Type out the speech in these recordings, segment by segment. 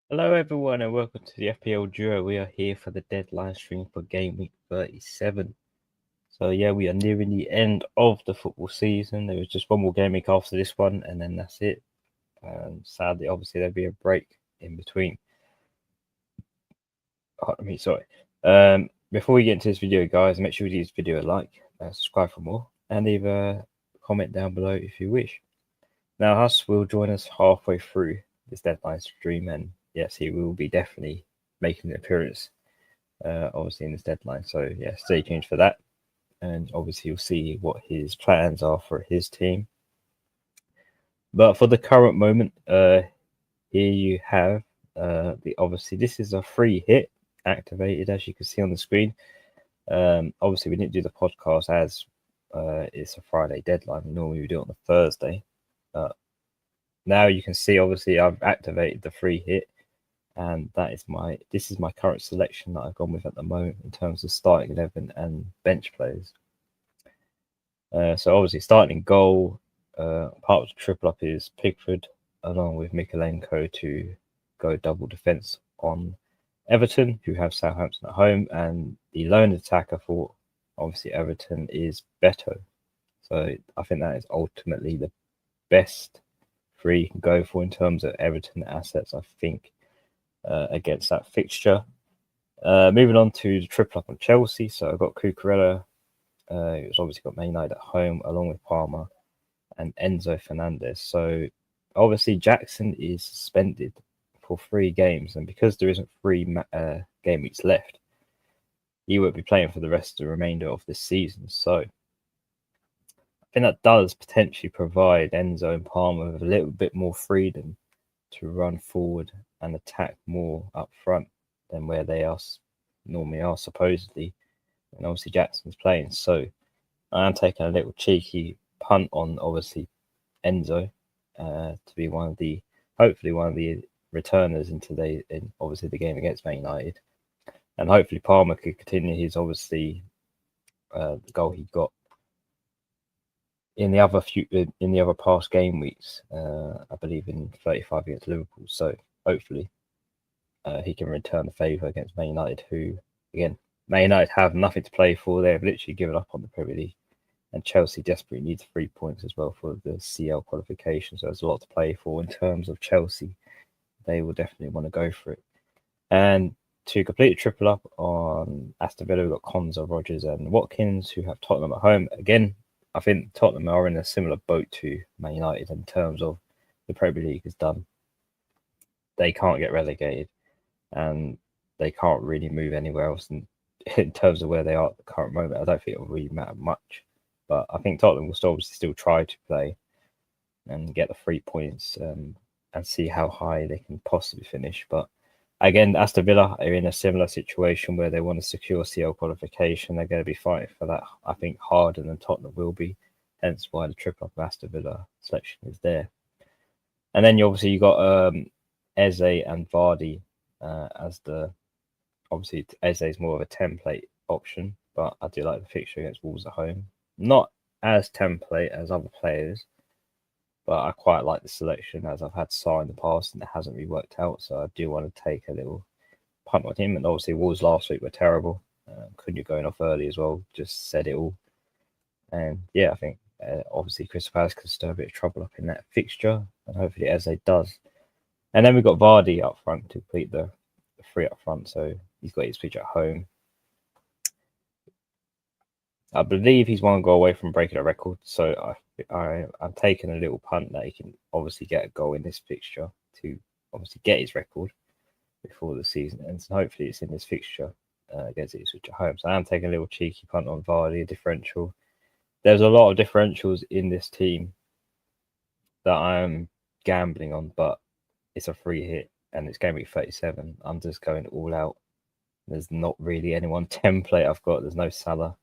Hello everyone and welcome to the FPL Duo. We are here for the deadline stream for Game Week 37. So yeah, we are nearing the end of the football season. There was just one more game week after this one and then that's it. Sadly, obviously there'll be a break in between. Before we get into this video, guys, make sure you give this video a like, subscribe for more, and leave a comment down below if you wish. Now, Huss will join us halfway through this deadline stream, and yes, he will be definitely making an appearance, obviously in this deadline. So yeah, stay tuned for that, and obviously you'll see what his plans are for his team. But for the current moment, here you have obviously this is a free hit activated, as you can see on the screen. Obviously we didn't do the podcast as it's a Friday deadline. Normally we do it on a Thursday. Now you can see obviously I've activated the free hit, and this is my current selection that I've gone with at the moment in terms of starting 11 and bench players. So obviously starting in goal, part of the triple up is Pickford along with Mikalenko to go double defence on Everton, who have Southampton at home, and the lone attacker for obviously Everton is Beto. So I think that is ultimately the best free you can go for in terms of Everton assets, I think, against that fixture. Moving on to the triple up on Chelsea. So I've got Cucurella, who's obviously got Man United at home, along with Palmer and Enzo Fernandez. So obviously Jackson is suspended for 3 games, and because there isn't 3 game weeks left, he won't be playing for the rest of the remainder of this season. So I think that does potentially provide Enzo and Palmer with a little bit more freedom to run forward and attack more up front than where they normally are supposedly. And obviously Jackson's playing. So I am taking a little cheeky punt on obviously Enzo to be hopefully one of the returners in obviously the game against Man United. And hopefully Palmer could continue his obviously the goal he got in the other past game weeks, I believe in 35 against Liverpool. So hopefully he can return the favour against Man United, who again Man United have nothing to play for. They've literally given up on the Premier League, and Chelsea desperately needs 3 points as well for the CL qualification. So there's a lot to play for in terms of Chelsea. They will definitely want to go for it. And to complete a triple up on Aston Villa, we've got Konza, Rodgers, and Watkins, who have Tottenham at home. Again, I think Tottenham are in a similar boat to Man United in terms of the Premier League is done. They can't get relegated, and they can't really move anywhere else. And in terms of where they are at the current moment, I don't think it will really matter much. But I think Tottenham will obviously still try to play and get the 3 points and see how high they can possibly finish. But again, Aston Villa are in a similar situation where they want to secure CL qualification. They're going to be fighting for that, I think, harder than Tottenham will be. Hence why the triple up of Aston Villa selection is there. And then you got Eze and Vardy as obviously Eze is more of a template option, but I do like the fixture against Wolves at home. Not as template as other players, but I quite like the selection as I've had Sarr in the past and it hasn't really worked out. So I do want to take a little punt on him. And obviously Wolves last week were terrible. Couldn't going off early as well, just said it all. And yeah, I think obviously Crystal Palace could stir a bit of trouble up in that fixture, and hopefully Eze does. And then we've got Vardy up front to complete the 3 up front. So he's got his pitch at home. I believe he's 1 goal away from breaking a record. So I'm taking a little punt that he can obviously get a goal in this fixture to obviously get his record before the season ends. And hopefully it's in this fixture against Ipswich at home. So I am taking a little cheeky punt on Vardy, a differential. There's a lot of differentials in this team that I'm gambling on, but it's a free hit and it's game week 37. I'm just going all out. There's not really anyone template I've got. There's no Salah,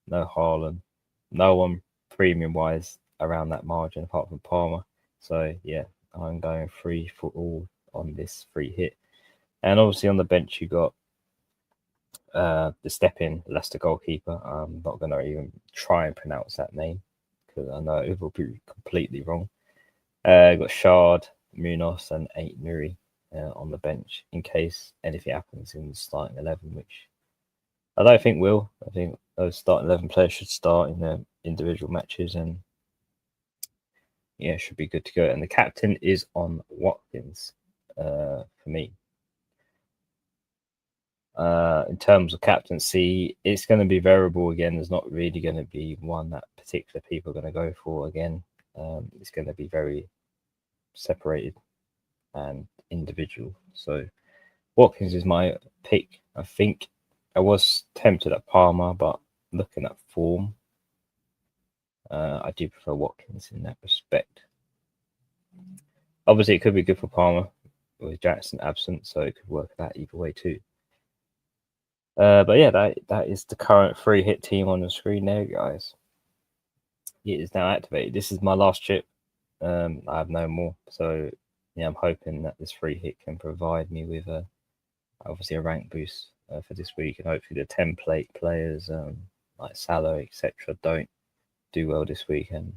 no Haaland, no one premium wise around that margin apart from Palmer. So yeah, I'm going free for all on this free hit. And obviously on the bench you got the step-in Leicester goalkeeper. I'm not going to even try and pronounce that name because I know it will be completely wrong. Got Shard, Munoz and 8 Nuri on the bench in case anything happens in the starting 11, which I don't think will. I think those starting 11 players should start in their individual matches and yeah, should be good to go. And the captain is on Watkins for me. In terms of captaincy, it's going to be variable again. There's not really going to be one that particular people are going to go for again. It's going to be very separated and individual. So Watkins is my pick. I think I was tempted at Palmer, but looking at form, I do prefer Watkins in that respect. Obviously, it could be good for Palmer with Jackson absent, so it could work that either way too. But yeah, that is the current free hit team on the screen there, guys. It is now activated. This is my last chip. I have no more, so yeah, I'm hoping that this free hit can provide me with obviously a rank boost for this week, and hopefully the template players like Salah, etc., don't do well this week, and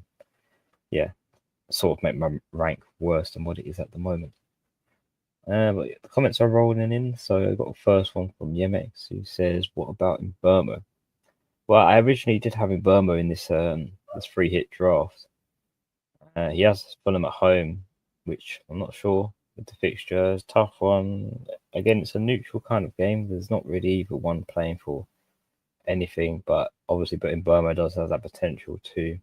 yeah, sort of make my rank worse than what it is at the moment. But the comments are rolling in, so I got the first one from Yemex, who says, "What about in Burma?" Well, I originally did have in Burma in this this free hit draft. He has Fulham at home, which I'm not sure with the fixture. It's a tough one. Again, it's a neutral kind of game. There's not really either one playing for anything, but obviously, but in Burma does have that potential to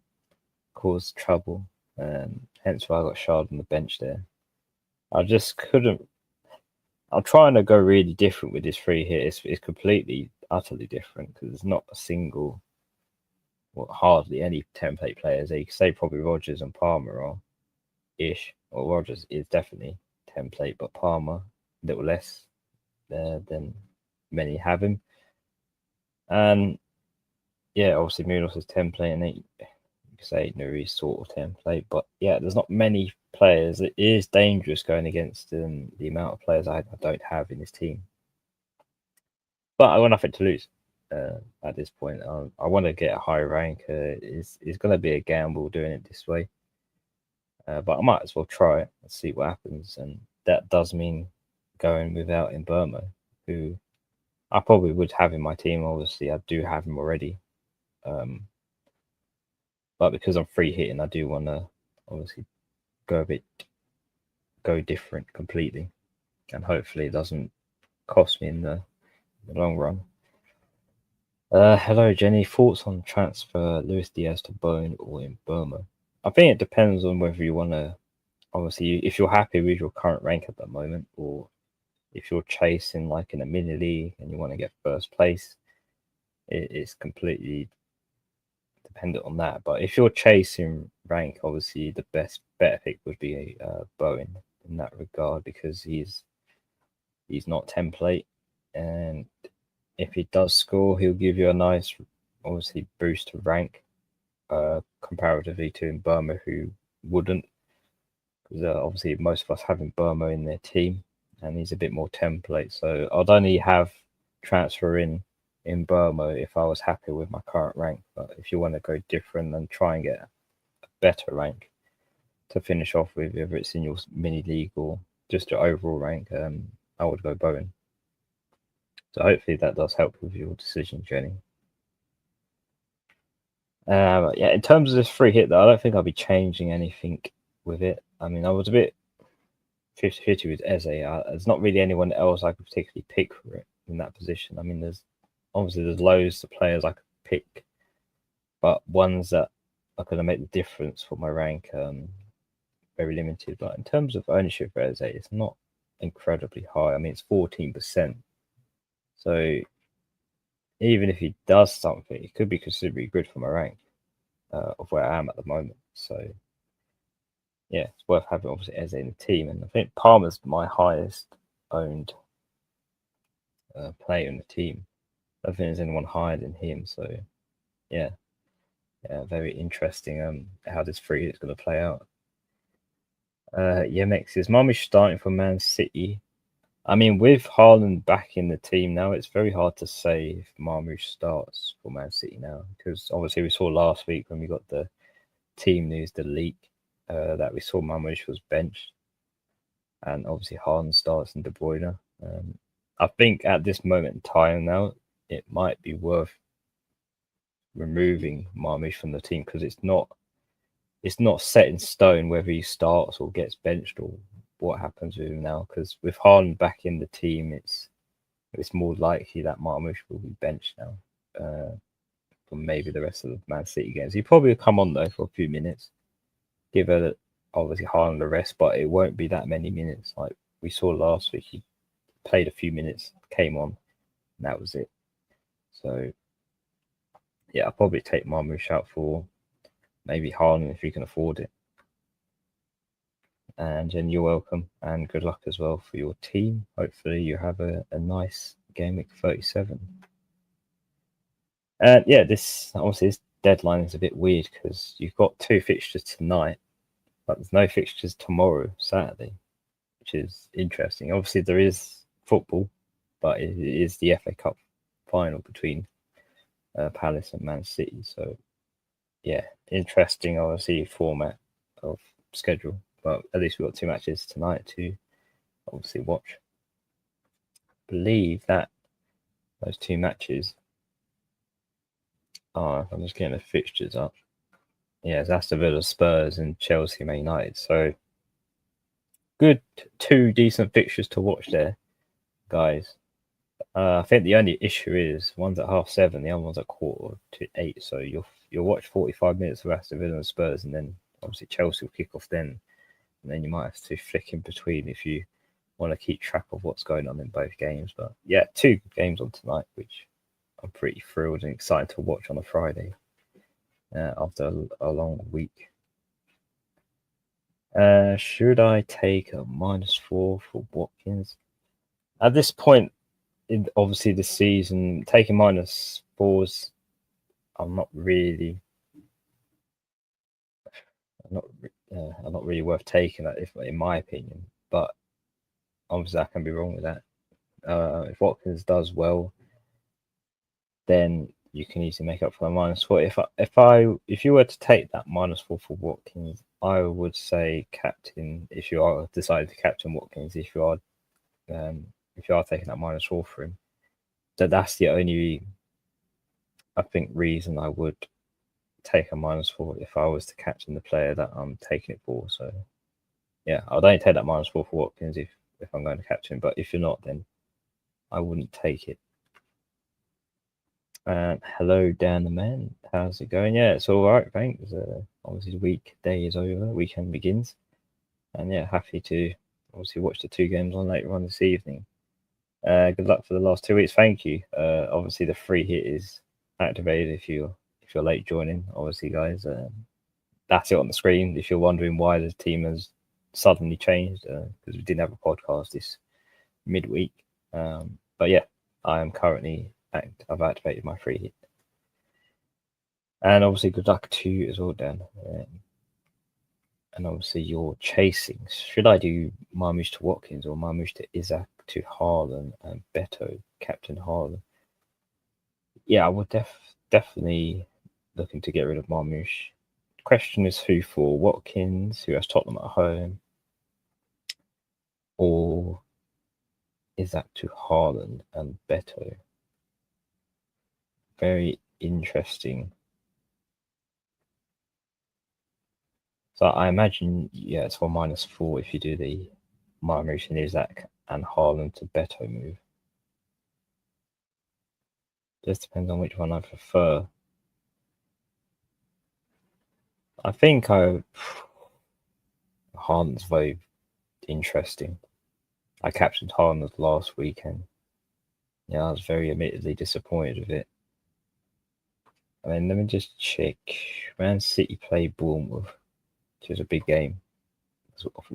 cause trouble. Hence why I got Shard on the bench there. I just couldn't. I'm trying to go really different with this free hit. It's completely, utterly different because there's not a single, well, hardly any template players. You could say probably Rogers and Palmer are ish, or Rogers is definitely template, but Palmer a little less than many have him. And yeah, obviously Munoz is template, and you could say Nuri sort of template, but yeah, there's not many players. It is dangerous going against the amount of players I don't have in this team. But I got nothing to lose at this point. I want to get a high rank. It's going to be a gamble doing it this way. But I might as well try it and see what happens. And that does mean going without in Burma, who I probably would have in my team. Obviously, I do have him already. But because I'm free hitting, I do want to obviously go different completely. And hopefully it doesn't cost me in the long run. Hello, Jenny. Thoughts on transfer Luis Diaz to Bone or in Burma? I think it depends on whether you want to, obviously, if you're happy with your current rank at the moment, or if you're chasing like in a mini league and you want to get first place, it's completely dependent on that. But if you're chasing rank, obviously the better pick would be Bowen in that regard because he's not template, and if he does score, he'll give you a nice, obviously, boost to rank comparatively to Burma, who wouldn't. Because obviously, most of us have Burma in their team, and he's a bit more template. So I'd only have transfer in Burma if I was happy with my current rank. But if you want to go different and try and get a better rank to finish off with, whether it's in your mini league or just your overall rank, I would go Bowen. So hopefully that does help with your decision, Jenny. Yeah, in terms of this free hit, though, I don't think I'll be changing anything with it. I mean, I was a bit 50-50 with Eze. There's not really anyone else I could particularly pick for it in that position. I mean, there's loads of players I could pick, but ones that are going to make the difference for my rank, very limited. But in terms of ownership for Eze, it's not incredibly high. I mean, it's 14%. So even if he does something, it could be considerably good for my rank of where I am at the moment. So yeah, it's worth having obviously Eze in the team. And I think Palmer's my highest owned player in the team. I don't think there's anyone higher than him. So yeah, very interesting how this free is going to play out. Yemex is Marmish starting for Man City. I mean, with Haaland back in the team now, it's very hard to say if Marmoush starts for Man City now, because obviously we saw last week when we got the team news, the leak, that we saw Marmoush was benched. and obviously Haaland starts and De Bruyne. I think at this moment in time now, it might be worth removing Marmoush from the team because it's not set in stone whether he starts or gets benched or what happens with him now. Because with Haaland back in the team, it's more likely that Marmoush will be benched now for maybe the rest of the Man City games. He probably will come on though for a few minutes, give obviously Haaland a rest, but it won't be that many minutes. Like we saw last week, he played a few minutes, came on, and that was it. So yeah, I'll probably take Marmoush out for maybe Haaland if you can afford it. And Jen, you're welcome, and good luck as well for your team. Hopefully, you have a nice game week 37. And yeah, this deadline is a bit weird because you've got 2 fixtures tonight, but there's no fixtures tomorrow, Saturday, which is interesting. Obviously, there is football, but it is the FA Cup final between Palace and Man City. So yeah, interesting, obviously, format of schedule. But at least we've got 2 matches tonight to obviously watch. I believe that those 2 matches are, I'm just getting the fixtures up. Yeah, it's Aston Villa, Spurs, and Chelsea, Man United. So good 2 decent fixtures to watch there, guys. I think the only issue is one's at 7:30, the other one's at 7:45. So you'll watch 45 minutes of Aston Villa and Spurs, and then obviously Chelsea will kick off then. And then you might have to flick in between if you want to keep track of what's going on in both games. But yeah, 2 games on tonight, which I'm pretty thrilled and excited to watch on a Friday after a long week. Should I take a -4 for Watkins? At this point, obviously this season, taking -4s, I'm not really worth taking that, in my opinion. But obviously, I can be wrong with that. If Watkins does well, then you can easily make up for the -4. If you were to take that -4 for Watkins, I would say captain. If you are deciding to captain Watkins, if you are taking that -4 for him, that's the only, I think, reason I would take a -4 if I was to captain the player that I'm taking it for. So yeah, I'd only take that -4 for Watkins if I'm going to captain. But if you're not, then I wouldn't take it. Hello, Dan the man. How's it going? Yeah, it's all right, thanks. Obviously, the weekday is over, weekend begins, and yeah, happy to obviously watch the 2 games on later on this evening. Good luck for the last 2 weeks. Thank you. Obviously, the free hit is activated if you're late joining. Obviously, guys, that's it on the screen. If you're wondering why the team has suddenly changed, because we didn't have a podcast this midweek. But yeah, I am currently I've activated my free hit. And obviously, good luck to you as well, Dan. And obviously, you're chasing. Should I do Marmoush to Watkins or Marmoush to Isaac to Haaland and Beto, Captain Haaland? Yeah, I would definitely looking to get rid of Marmoush. The question is who for? Watkins, who has Tottenham at home, or Isaac to Haaland and Beto? Very interesting. So I imagine, yeah, it's for -4 if you do the Marmoush and Isaac and Haaland to Beto move. Just depends on which one I prefer. I think Haaland's very interesting. I captained Haaland last weekend. Yeah, I was very admittedly disappointed with it. I mean, let me just check. Man City play Bournemouth, which is a big game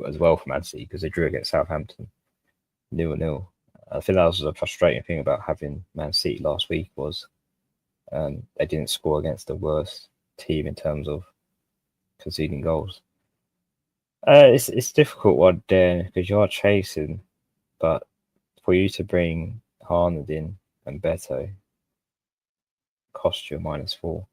as well for Man City because they drew against Southampton 0-0. I think that was a frustrating thing about having Man City last week was they didn't score against the worst team in terms of conceding goals. It's a difficult one there because you are chasing, but for you to bring Haaland in and Beto cost you a -4.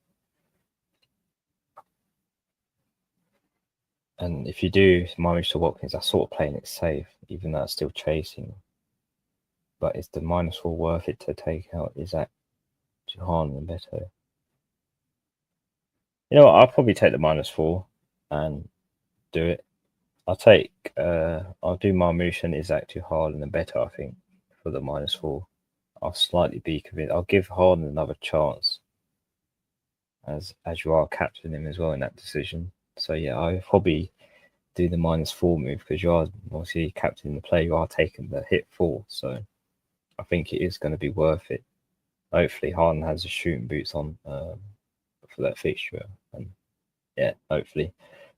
And if you do Marmoush to Watkins, that's sort of playing it safe, even though it's still chasing. But is the -4 worth it to take out? Is that Johan and Beto? You know what? I'll probably take the -4 and do it. I'll do Marmoush and Isaac to Haaland and Beto, I think, for the -4. I'll slightly be convinced. I'll give Haaland another chance, as you are captaining him as well in that decision. So yeah, I probably do the -4 move because you are obviously captaining the player. You are taking the hit for, so I think it is going to be worth it. Hopefully, Haaland has the shooting boots on for that fixture, and yeah, hopefully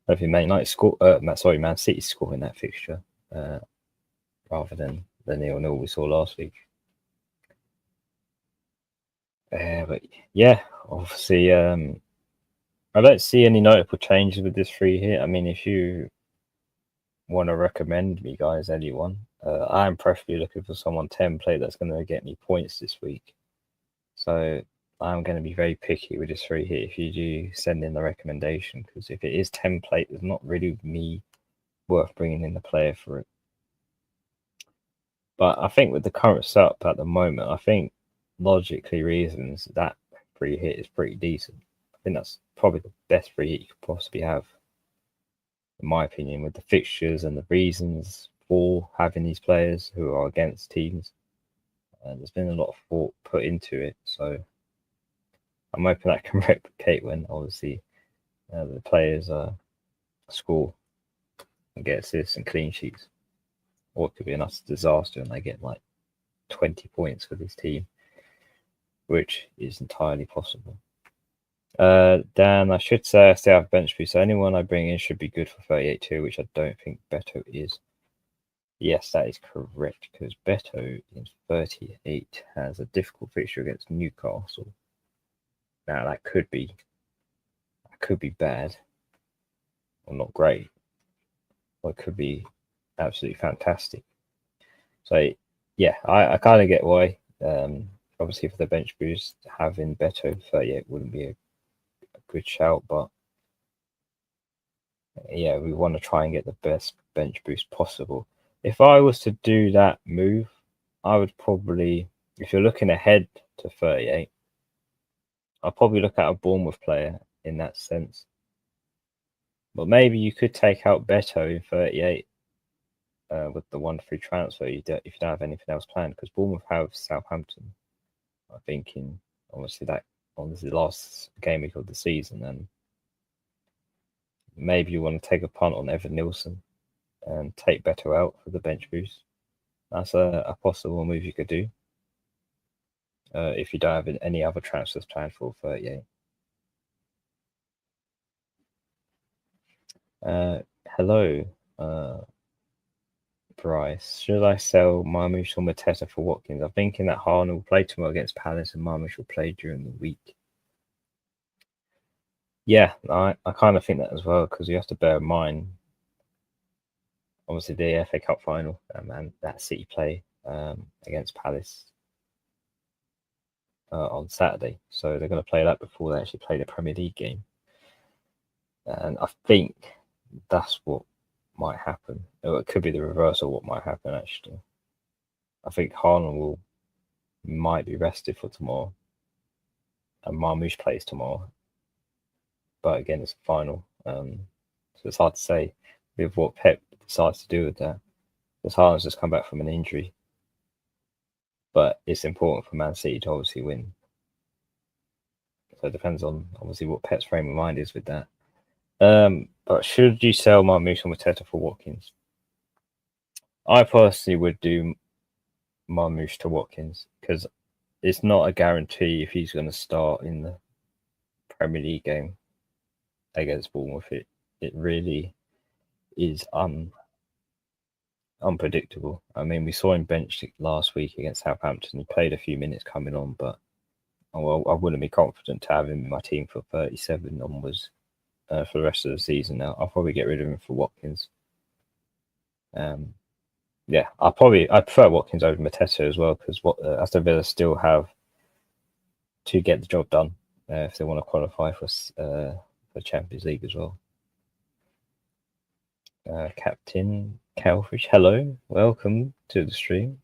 Man United score. Man City score in that fixture rather than the 0-0 we saw last week. But yeah, obviously, I don't see any notable changes with this free hit. I mean, if you want to recommend me, guys, anyone, I'm preferably looking for someone template that's going to get me points this week. So I'm going to be very picky with this free hit if you do send in the recommendation, because if it is template, there's not really me worth bringing in the player for it. But I think with the current setup at the moment, I think logically reasons that free hit is pretty decent. I think that's probably the best free hit you could possibly have, in my opinion, with the fixtures and the reasons for having these players who are against teams. There's been a lot of thought put into it, so I'm hoping that can replicate when obviously the players score and get assists and clean sheets. Or it could be an utter disaster and they get like 20 points for this team, which is entirely possible. Dan, I should say I still have bench boost, so anyone I bring in should be good for 38 too, which I don't think Beto is. Yes, that is correct, because Beto in 38 has a difficult fixture against Newcastle. Now that could be bad, or not great, or it could be absolutely fantastic. So yeah, I kind of get why. Obviously, for the bench boost, having Beto 38 wouldn't be a good shout, but yeah, we want to try and get the best bench boost possible. If I was to do that move, I would probably, if you're looking ahead to 38, I'll probably look at a Bournemouth player in that sense. But maybe you could take out Beto in 38 with the 1-3 transfer if you don't have anything else planned, because Bournemouth have Southampton, I think, in obviously the last game week of the season, and maybe you want to take a punt on Evan Nilsson and take Beto out for the bench boost. That's a possible move you could do if you don't have any other transfers planned for 38. Hello, Bryce. Should I sell Marmoush or Mateta for Watkins? I'm thinking that Haaland will play tomorrow against Palace and Marmoush will play during the week. Yeah, I kind of think that as well, because you have to bear in mind, obviously, the FA Cup final and that City play against Palace on Saturday. So they're going to play that before they actually play the Premier League game. And I think that's what might happen. Or it could be the reverse of what might happen, actually. I think Haaland might be rested for tomorrow. And Marmoush plays tomorrow. But again, it's a final. So it's hard to say with what Pep decides to do with that. Because Haaland's just come back from an injury. But it's important for Man City to obviously win. So it depends on obviously what Pep's frame of mind is with that. But should you sell Marmoush or Mateta for Watkins? I personally would do Marmoush to Watkins, because it's not a guarantee if he's going to start in the Premier League game against Bournemouth. It really is unpredictable. I mean, we saw him benched last week against Southampton. He played a few minutes coming on, but I wouldn't be confident to have him in my team for 37 onwards for the rest of the season. Now I'll probably get rid of him for Watkins. Yeah, I prefer Watkins over Mateta as well, because Aston Villa still have to get the job done if they want to qualify for Champions League as well. Captain Calfish, hello, welcome to the stream.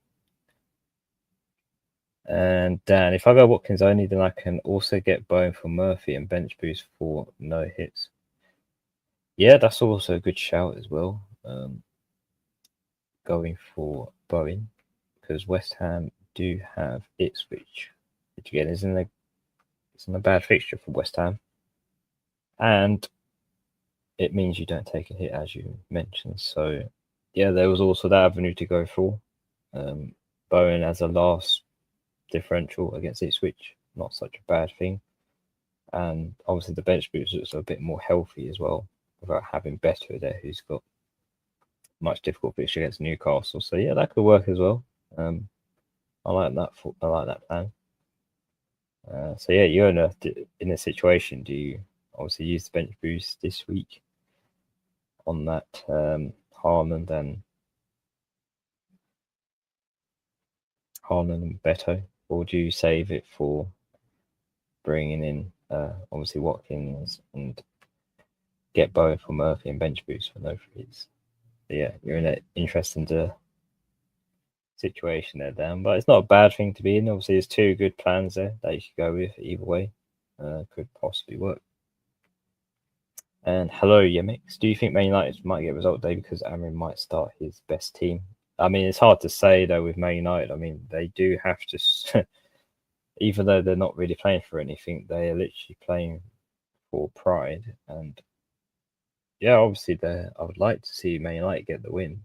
And Dan, if I go Watkins only, then I can also get Bowen for Murphy and bench boost for no hits. Yeah, that's also a good shout as well. Going for Bowen because West Ham do have Ipswich, which again isn't a bad fixture for West Ham, and it means you don't take a hit as you mentioned. So yeah, there was also that avenue to go for. Bowen as a last differential against Ipswich, not such a bad thing. And obviously the bench boost is a bit more healthy as well without having Beto there, who's got much difficult fixture against Newcastle. So yeah, that could work as well. I like that. I like that plan. So yeah, you're in a situation. Do you obviously use the bench boost this week on that Harman and Beto, or do you save it for bringing in obviously Watkins and get Bowen for Murphy and bench boost for no frees? Yeah, you're in an interesting situation there, Dan. But it's not a bad thing to be in. Obviously, there's two good plans there that you could go with either way. Could possibly work. And hello, Yemix. Do you think Man United might get a result today because Amrin might start his best team? I mean, it's hard to say though with Man United. I mean, they do have to, even though they're not really playing for anything, they are literally playing for pride. And yeah, obviously, I would like to see Man United get the win.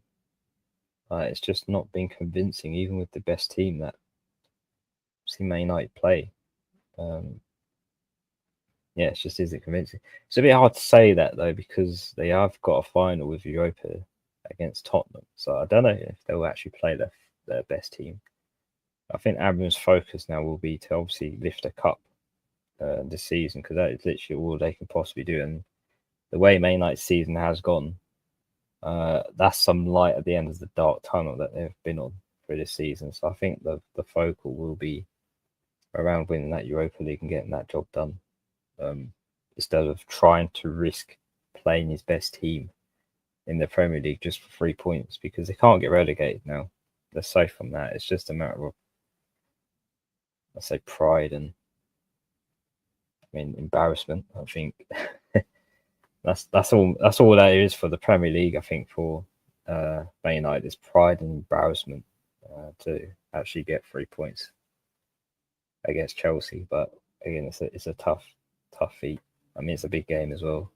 It's just not been convincing, even with the best team that I've seen Man United play. Yeah, it just isn't convincing. It's a bit hard to say that though because they have got a final with Europa against Tottenham, so I don't know if they'll actually play their best team. I think Amram's focus now will be to obviously lift a cup this season because that is literally all they can possibly do. And the way Man United's season has gone, that's some light at the end of the dark tunnel that they've been on for this season. So I think the focal will be around winning that Europa League and getting that job done. Instead of trying to risk playing his best team in the Premier League just for 3 points because they can't get relegated now. They're safe from that. It's just a matter of, let's say, pride and embarrassment. I think that's all that is for the Premier League. I think for Man United is pride and embarrassment to actually get 3 points against Chelsea. But again, it's a tough feat. I mean, it's a big game as well.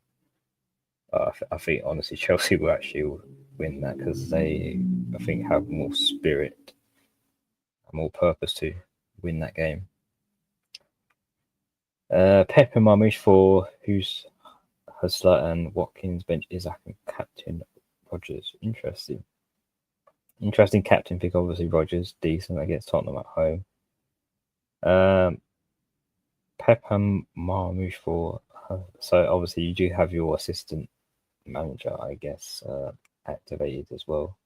I think honestly Chelsea will actually win that because they, I think, have more spirit and more purpose to win that game. Pep and Marmoush for who's Hustler and Watkins, bench Isaac and captain Rodgers. Interesting captain pick. Obviously Rodgers decent against Tottenham at home. Pep and Marmoush for so obviously you do have your assistant manager, I guess, activated as well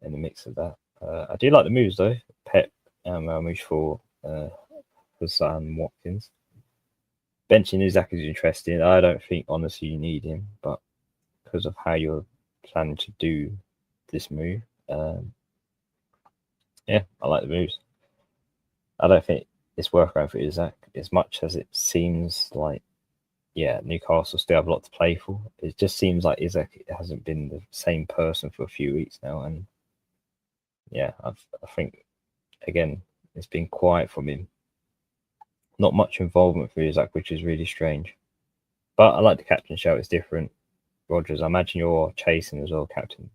in the mix of that. I do like the moves though. Pep and Marmoush for Hassan Watkins. Benching Isaac is interesting. I don't think honestly you need him, but because of how you're planning to do this move, yeah, I like the moves. I don't think it's worth going for Isaac as much as it seems like. Yeah, Newcastle still have a lot to play for. It just seems like Isaac hasn't been the same person for a few weeks now, and yeah, I think again it's been quiet from him. Not much involvement for Isaac, which is really strange. But I like the captain shout. It's different. Rodgers, I imagine you're chasing as well, captain,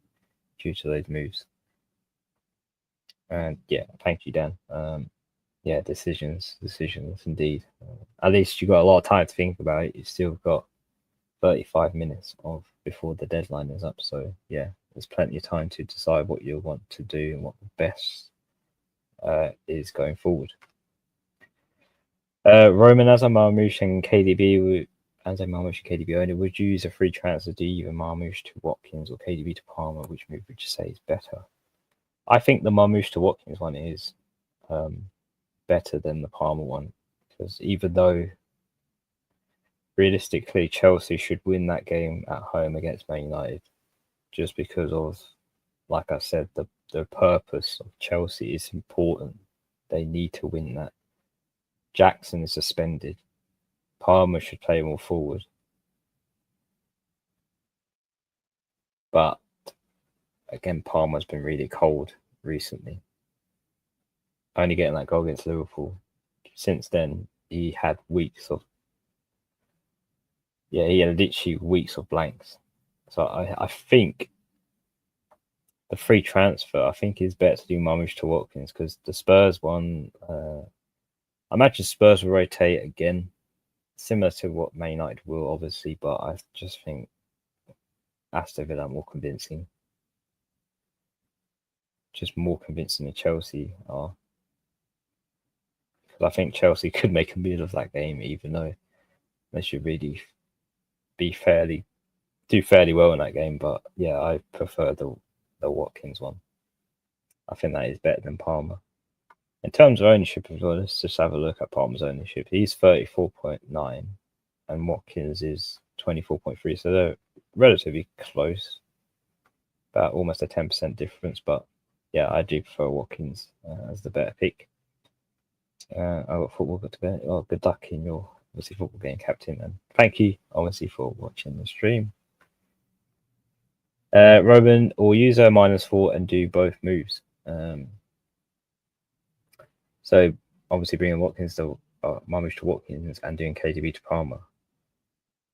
due to those moves. And yeah, thank you, Dan. Yeah, decisions indeed. At least you got a lot of time to think about it. You've still got 35 minutes before the deadline is up. So yeah, there's plenty of time to decide what you want to do and what the best is going forward. Roman as a Marmoush and KDB, as a Marmoush and KDB owner, would you use a free transfer to either Marmoush to Watkins or KDB to Palmer? Which move would you say is better? I think the Marmoush to Watkins one is better than the Palmer one because even though realistically Chelsea should win that game at home against Man United, just because of, like I said, the purpose of Chelsea is important. They need to win that. Jackson is suspended. Palmer should play more forward. But again, Palmer's been really cold recently. Only getting that goal against Liverpool. Since then, he had weeks of literally weeks of blanks. So I think the free transfer, I think is better to do Marmoush to Watkins, because the Spurs one, I imagine Spurs will rotate again, similar to what Man United will, obviously, but I just think Aston Villa are more convincing. Just more convincing than Chelsea are. Because I think Chelsea could make a meal of that game, even though they should really do fairly well in that game. But yeah, I prefer the Watkins one. I think that is better than Palmer. In terms of ownership as well, let's just have a look at Palmer's ownership. He's 34.9 and Watkins is 24.3. So they're relatively close, about almost a 10% difference. But yeah, I do prefer Watkins as the better pick. I've got football got to bed. Oh, good luck in your obviously football game, captain. And thank you, obviously, for watching the stream. Roman will use a -4 and do both moves. So obviously bringing Watkins to Marmoush to Watkins and doing KDB to Palmer.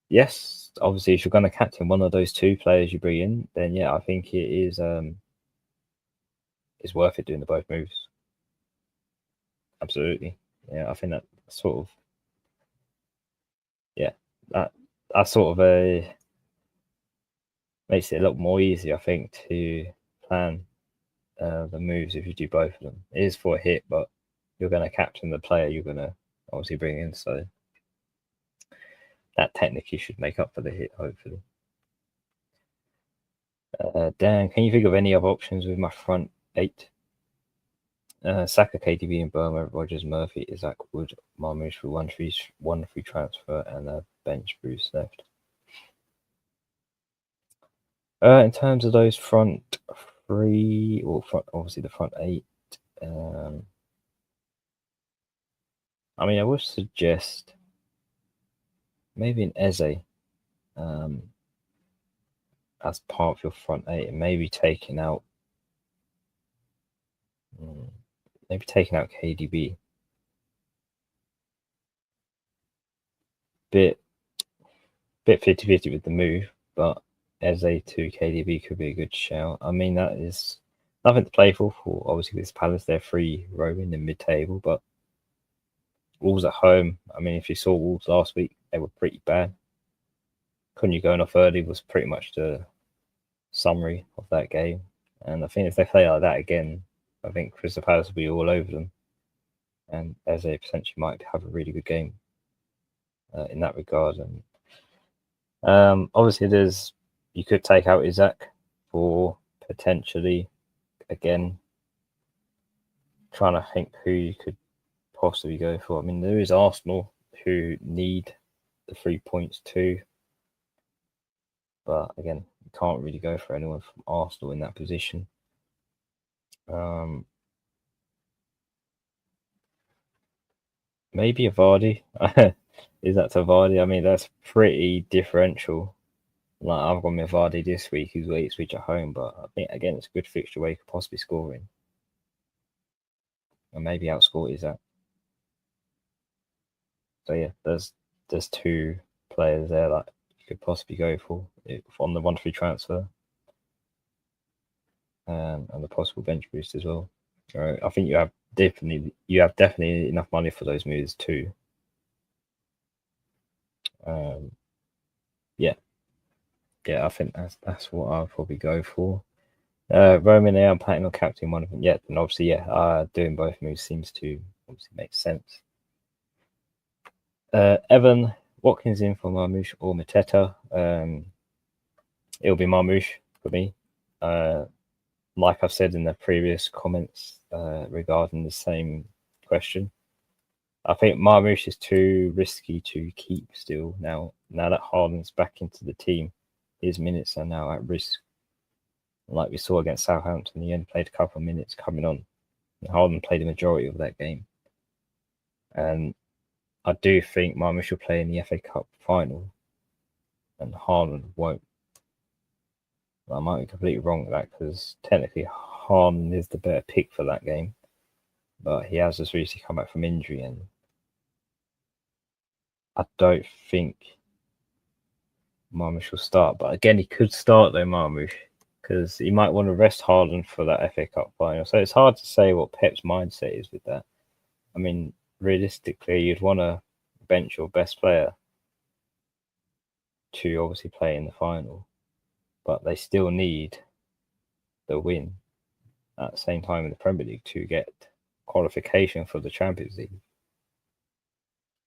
Yes, obviously if you're going to captain one of those two players you bring in, then yeah, I think it is worth it doing the both moves. Absolutely, yeah. I think that sort of that sort of makes it a lot more easy, I think, to plan the moves if you do both of them. It is for a hit, but you're going to captain the player you're going to obviously bring in, so that technically should make up for the hit, hopefully. Dan, can you think of any other options with my front 8? Saka, KDB, and Burma, Rogers, Murphy, Isaac, Wood, Marmoush for 1 free transfer, and a bench boost left. In terms of those front 3, or obviously the front 8, I mean, I would suggest maybe an Eze as part of your front 8, and maybe taking out KDB. Bit 50-50 with the move, but Eze to KDB could be a good shout. I mean, that is nothing to play for obviously this Palace. They're free roaming in mid-table, but Wolves at home. I mean, if you saw Wolves last week, they were pretty bad. Couldn't you going off early was pretty much the summary of that game. And I think if they play like that again, I think Crystal Palace will be all over them. And Eze potentially might have a really good game in that regard. And obviously, you could take out Isaac for potentially, again, trying to think who you could possibly go for. I mean, there is Arsenal who need the 3 points too. But again, you can't really go for anyone from Arsenal in that position. Maybe a Vardy. Is that to Vardy? I mean, that's pretty differential. Like, I've got my Vardy this week, who's got Ipswich at home, but I think, again, it's a good fixture where you could possibly score in. And maybe outscore Isaac. So yeah, there's 2 players there that you could possibly go for on the 1 free transfer. And the possible bench boost as well. I think you have definitely enough money for those moves too. Yeah, I think that's what I'll probably go for. Roman, I'm planning on captaining one of them. Yeah, and obviously, doing both moves seems to obviously make sense. Evan, Watkins in for Marmoush or Mateta. It'll be Marmoush for me. Like I've said in the previous comments regarding the same question, I think Marmoush is too risky to keep still now that Haaland's back into the team. His minutes are now at risk. Like we saw against Southampton, he only played a couple of minutes coming on. And Haaland played the majority of that game. And I do think Marmoush will play in the FA Cup final, and Haaland won't. I might be completely wrong with that because technically Haaland is the better pick for that game, but he has just recently come back from injury, and I don't think Marmoush will start. But again, he could start though, Marmoush, because he might want to rest Haaland for that FA Cup final. So it's hard to say what Pep's mindset is with that. I mean, realistically, you'd want to bench your best player to obviously play in the final, but they still need the win at the same time in the Premier League to get qualification for the Champions League.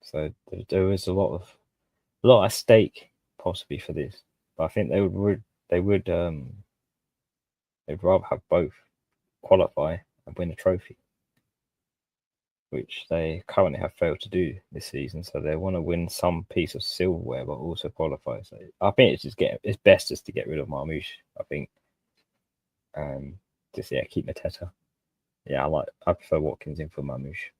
So there is a lot at stake possibly for this, but I think they'd rather have both qualify and win a trophy, which they currently have failed to do this season. So they want to win some piece of silverware, but also qualify. So I think it's best just to get rid of Marmoush. I think, keep Mateta. Yeah, I prefer Watkins in for Marmoush.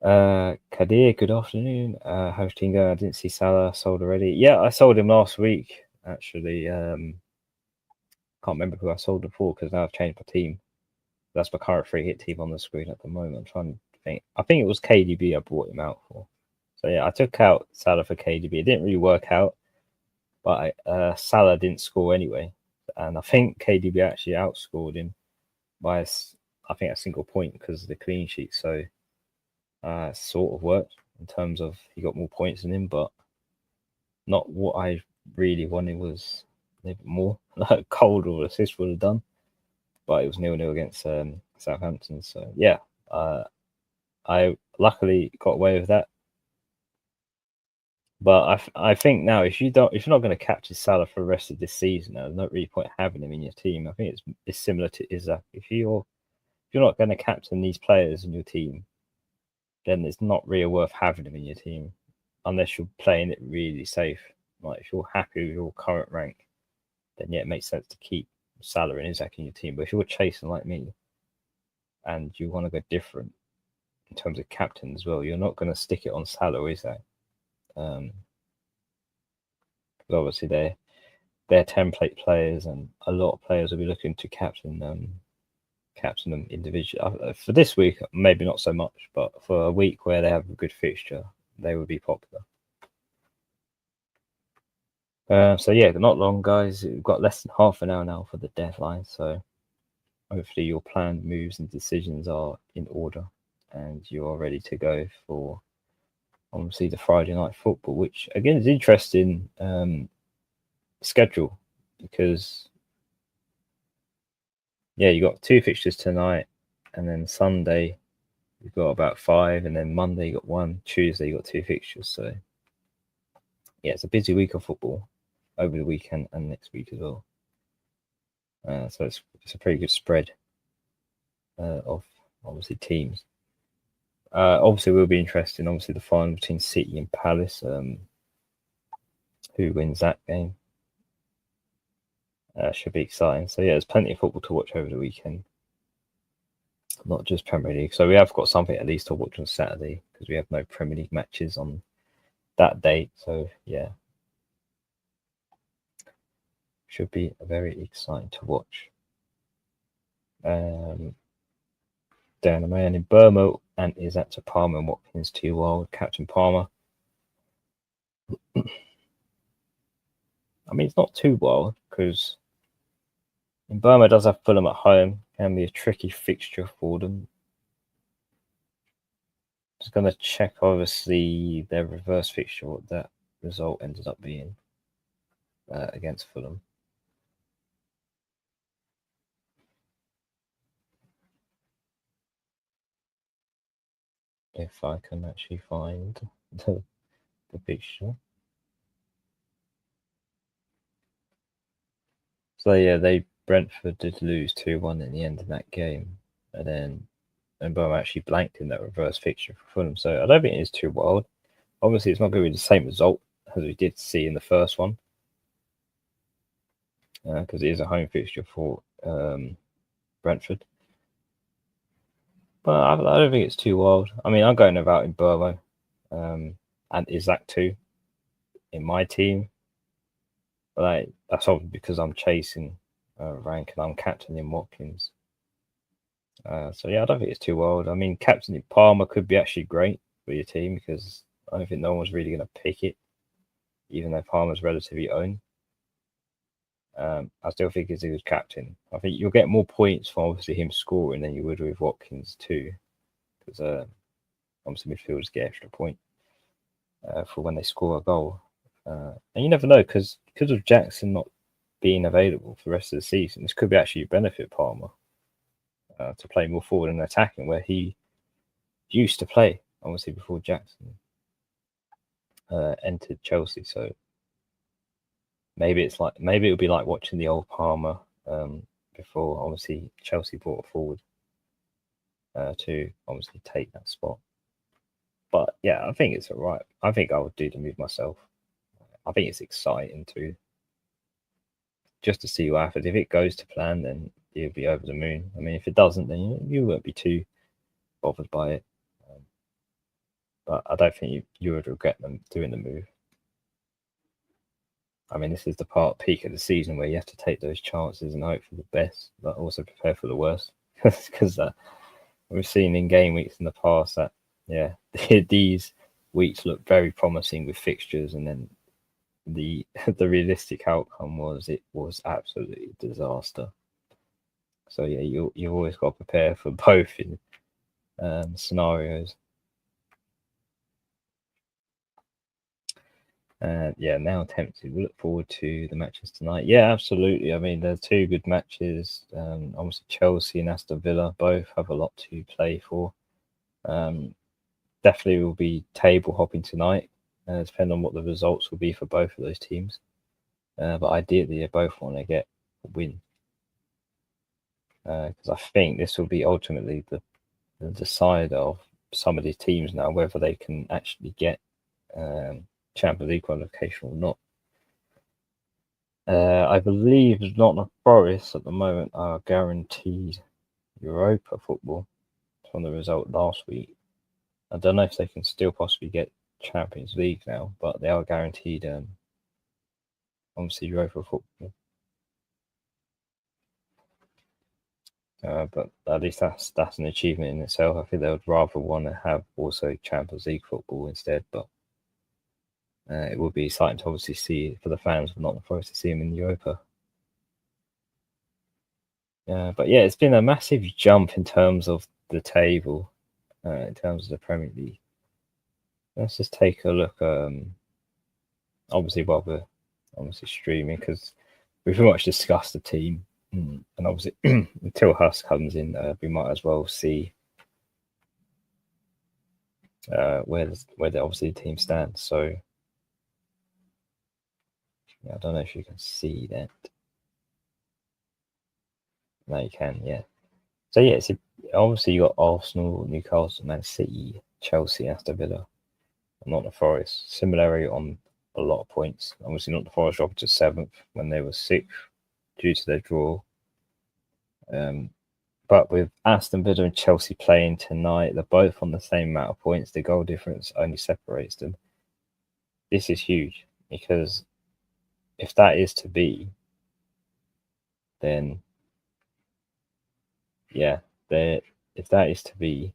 Kadir, good afternoon. How's team going? I didn't see Salah sold already. Yeah, I sold him last week. Actually, can't remember who I sold him for because now I've changed my team. That's my current free hit team on the screen at the moment. I'm trying to think. I think it was KDB I bought him out for. So yeah, I took out Salah for KDB. It didn't really work out, but Salah didn't score anyway, and I think KDB actually outscored him by a single point because of the clean sheet. So sort of worked in terms of he got more points than him, but not what I really wanted was a little bit more. Like goal or assist would have done, but it was 0-0 against Southampton. So yeah, I luckily got away with that. But I think now if you're not going to capture Salah for the rest of this season, there's no really point having him in your team. I think it's similar to Isaac. If you're not going to captain these players in your team, then it's not really worth having them in your team unless you're playing it really safe. Like if you're happy with your current rank, then yeah, it makes sense to keep Salah and Isaac in your team. But if you're chasing like me and you want to go different in terms of captain as well, you're not going to stick it on Salah or Isaac. Because obviously they're template players, and a lot of players will be looking to captain them individually. For this week, maybe not so much, but for a week where they have a good fixture, they would be popular. So yeah, not long, guys. We've got less than half an hour now for the deadline, so hopefully your planned moves and decisions are in order and you are ready to go for obviously the Friday night football, which again is interesting schedule because yeah, you got 2 fixtures tonight, and then Sunday you've got about 5, and then Monday you got 1, Tuesday you got 2 fixtures. So yeah, it's a busy week of football over the weekend and next week as well. So it's a pretty good spread of obviously teams. Obviously, we'll be interested in obviously the final between City and Palace. Who wins that game? Should be exciting. So yeah, there's plenty of football to watch over the weekend, not just Premier League. So we have got something at least to watch on Saturday because we have no Premier League matches on that date. So yeah, should be very exciting to watch. Dan Man in Burma and is that to Palmer and Watkins 2 wild. Captain Palmer. I mean, it's not too wild because in Burma does have Fulham at home. Can be a tricky fixture for them. Just going to check, obviously, their reverse fixture, what that result ended up being against Fulham. If I can actually find the fixture. So yeah, Brentford did lose 2-1 in the end of that game, and Burma actually blanked in that reverse fixture for Fulham. So I don't think it is too wild. Obviously, it's not going to be the same result as we did see in the first one. because it is a home fixture for Brentford. But I don't think it's too wild. I mean, I'm going about in Burmo and Isaac too in my team. But that's obviously because I'm chasing rank and I'm captaining Watkins. So yeah, I don't think it's too wild. I mean, captaining Palmer could be actually great for your team because I don't think no one's really going to pick it, even though Palmer's relatively own. I still think he's a good captain. I think you'll get more points from obviously him scoring than you would with Watkins too, because obviously midfielders get extra point for when they score a goal. And you never know because of Jackson not being available for the rest of the season, this could actually benefit Palmer to play more forward and attacking where he used to play, obviously before Jackson entered Chelsea. So maybe it'll be like watching the old Palmer before obviously Chelsea brought forward to obviously take that spot. But yeah, I think it's all right. I think I would do the move myself. I think it's exciting too, just to see what happens. If it goes to plan, then you'll be over the moon. I mean, if it doesn't, then you won't be too bothered by it. But I don't think you would regret them doing the move. I mean, this is the peak of the season where you have to take those chances and hope for the best, but also prepare for the worst. Because we've seen in game weeks in the past that, yeah, these weeks look very promising with fixtures, and then the realistic outcome was absolutely a disaster. So yeah, you've always got to prepare for both in scenarios. Yeah, now tempted. We look forward to the matches tonight. Yeah, absolutely. I mean, there are two good matches. Obviously, Chelsea and Aston Villa both have a lot to play for. Definitely will be table hopping tonight, depending on what the results will be for both of those teams. But ideally, they both want to get a win. Because I think this will be ultimately the decider of some of these teams now, whether they can actually get Champions League qualification or not. I believe Nottingham Forest at the moment are guaranteed Europa football from the result last week. I don't know if they can still possibly get Champions League now, but they are guaranteed obviously Europa football. But at least that's an achievement in itself. I think they would rather want to have also Champions League football instead, but it would be exciting to obviously see for the fans of Nottingham Forest to see them in Europa. But yeah, it's been a massive jump in terms of the table, in terms of the Premier League. Let's just take a look. Obviously, while we're obviously streaming, because we've pretty much discussed the team, and obviously until Huss comes in, we might as well see where obviously the team stands. So yeah, I don't know if you can see that. No, you can, yeah. So yeah, obviously you got Arsenal, Newcastle, Man City, Chelsea, Aston Villa, and Nottingham Forest. Similarly on a lot of points. Obviously Nottingham Forest dropped to 7th when they were 6th due to their draw. But with Aston Villa and Chelsea playing tonight, they're both on the same amount of points. The goal difference only separates them. This is huge because if that is to be, then yeah, if that is to be,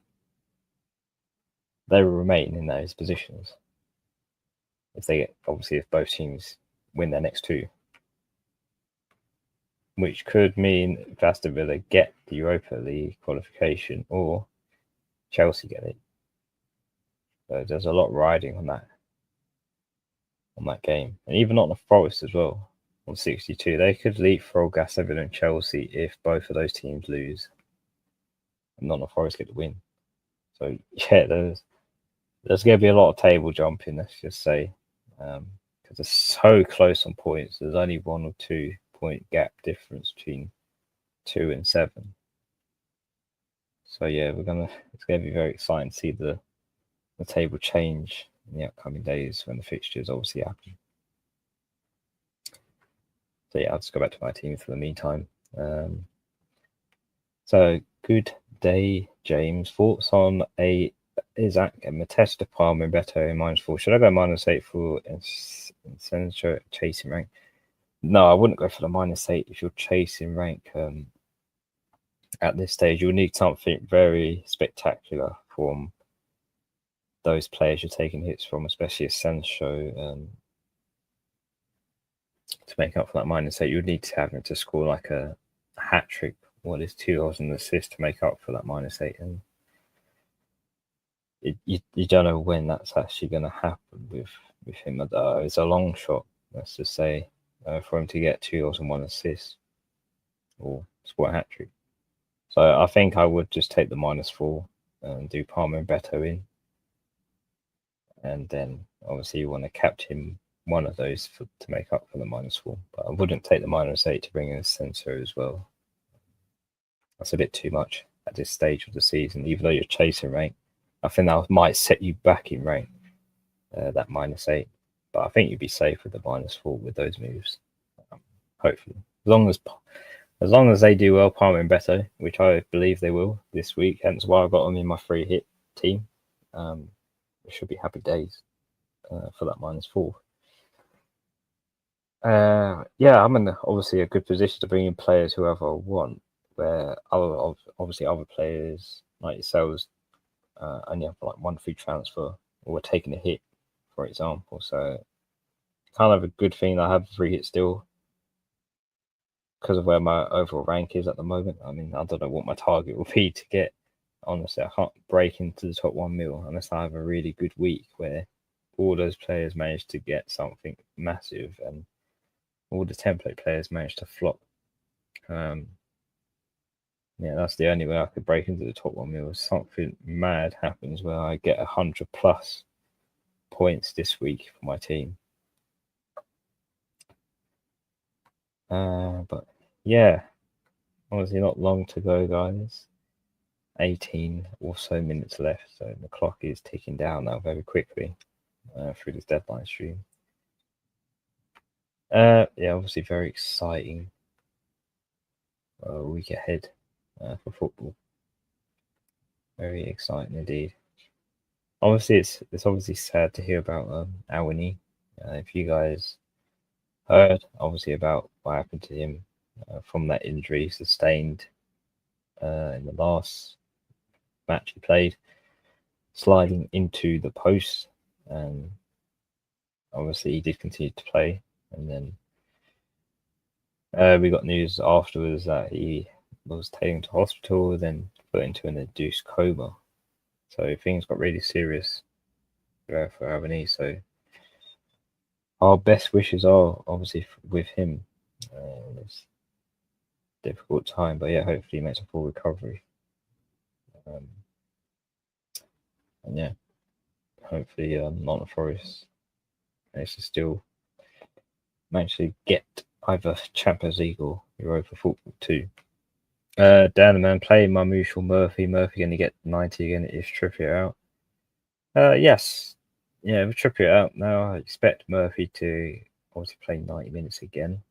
they will remain in those positions. If both teams win their next two, which could mean if Aston Villa get the Europa League qualification or Chelsea get it. So there's a lot riding on that game, and even on the Forest as well on 62. They could leapfrog Aston Villa and Chelsea if both of those teams lose, and not the Forest get the win. So yeah, there's going to be a lot of table jumping. Let's just say. Because they're so close on points. There's only 1 or 2 point gap difference between 2 and 7. So yeah, it's gonna be very exciting to see the table change in the upcoming days when the fixtures obviously happen. So yeah, I'll just go back to my team for the meantime. So good day, James. Thoughts on Isaac and Matesta Palmer and Beto in -4? Should I go -8 for Incendio chasing rank? No, I wouldn't go for the -8 if you're chasing rank. At this stage, you'll need something very spectacular from those players you're taking hits from, especially Asensio, to make up for that -8. You'd need to have him to score like a hat trick. What is 2 goals and an assist to make up for that -8? And you don't know when that's actually going to happen with him. It's a long shot, let's just say, for him to get 2 goals and 1 assist or score a hat trick. So I think I would just take the -4 and do Palmer and Beto in. And then obviously you want to captain one of those to make up for the -4. But I wouldn't take the -8 to bring in a sensor as well. That's a bit too much at this stage of the season, even though you're chasing rank. I think that might set you back in rank, that -8. But I think you'd be safe with the -4 with those moves. Hopefully. As long as they do well, Palmer and Beto, which I believe they will this week, hence why I got them in my free hit team. It should be happy days for that -4. Yeah, I'm in obviously a good position to bring in players whoever I want, where obviously other players like yourselves only have like 1 free transfer or taking a hit, for example. So kind of a good thing I have a free hit still because of where my overall rank is at the moment. I mean, I don't know what my target will be to get. Honestly, I can't break into the top 1 mil unless I have a really good week where all those players manage to get something massive and all the template players manage to flop. Yeah, that's the only way I could break into the top 1 mil. Something mad happens where I get 100+ points this week for my team. But yeah, obviously not long to go, guys. 18 or so minutes left, so the clock is ticking down now very quickly through this deadline stream. Yeah, obviously very exciting week ahead for football. Very exciting indeed. Obviously, it's obviously sad to hear about Awani. If you guys heard, obviously, about what happened to him from that injury sustained in the last match he played, sliding into the post, and obviously he did continue to play, and then we got news afterwards that he was taken to hospital, then put into an induced coma. So things got really serious for Avani. So our best wishes are obviously with him. It's a difficult time, but yeah, hopefully he makes a full recovery. And yeah, hopefully Nottingham Forest manage to still get either Champions League or Europa Football too. Dan, man, play Marmoush or Murphy. Murphy going to get 90 again if Trippier out. Yes. Yeah, with Trippier out now, I expect Murphy to obviously play 90 minutes again.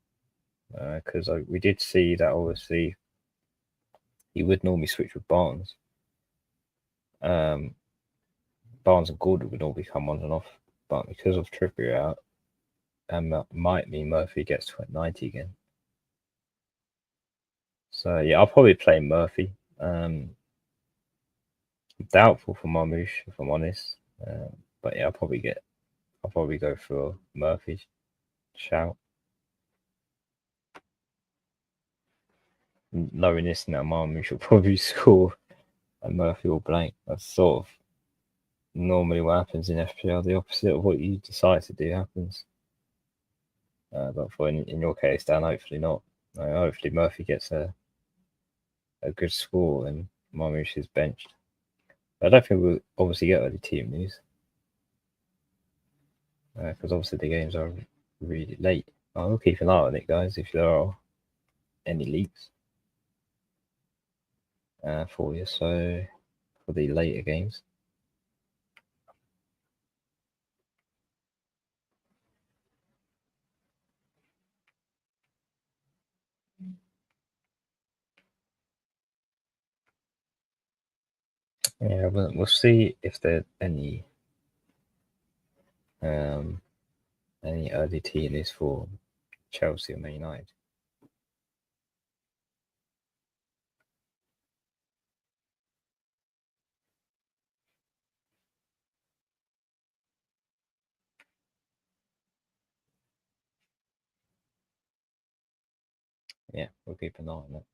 Because we did see that obviously he would normally switch with Barnes. Barnes and Gordon would normally come on and off. But because of Trippier out, that might mean Murphy gets to 90 again. So yeah, I'll probably play Murphy. Doubtful for Marmoush, if I'm honest. But yeah, I'll probably go for Murphy. Shout. Knowing this now, Marmoush will probably score and Murphy will blank. That's sort of normally what happens in FPL. The opposite of what you decide to do happens. But for in your case, Dan, hopefully not. Hopefully Murphy gets a good score and Marmoush is benched. I don't think we'll obviously get early team news. Because obviously the games are really late. I'll keep an eye on it, guys, if there are any leaks for you. So for the later games. Yeah, we'll see if there's any early tea list for Chelsea or Man United. Yeah, we'll keep an eye on it.